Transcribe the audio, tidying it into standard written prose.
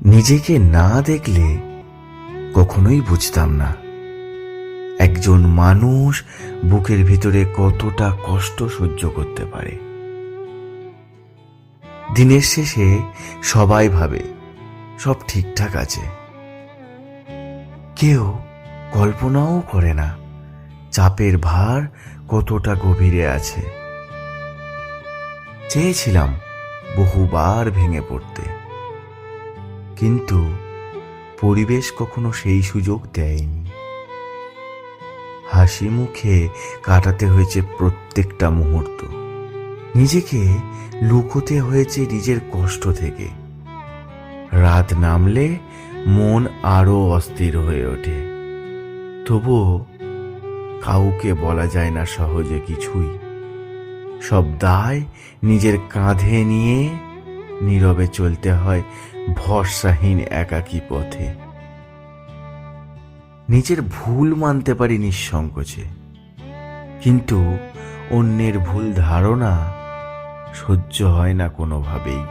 নিজেকে না দেখলে কখনোই বুঝতাম না একজন মানুষ বুকের ভিতরে কতটা কষ্ট সহ্য করতে পারে। দিনের শেষে সবাই ভাবে সব ঠিকঠাক আছে, কেউ কল্পনাও করে না চাপের ভার কতটা গভীরে আছে। চেয়েছিলাম বহুবার ভেঙে পড়তে, কিন্তু পরিবেশ কখনো সেই সুযোগ দেয়নি। হাসি মুখে কাটাতে হয়েছে প্রত্যেকটা মুহূর্ত, নিজেকে লুকোতে হয়েছে নিজের কষ্ট থেকে। রাত নামলে মন আরো অস্থির হয়ে ওঠে, তবুও কাউকে বলা যায় না সহজে কিছুই। সব দায় নিজের কাঁধে নিয়ে নীরবে চলতে হয় ভরসাহীন একাকী পথে। নিজের ভুল মানতে পারি নিঃসংকোচে, কিন্তু অন্যের ভুল ধারণা সহ্য হয় না কোনোভাবেই।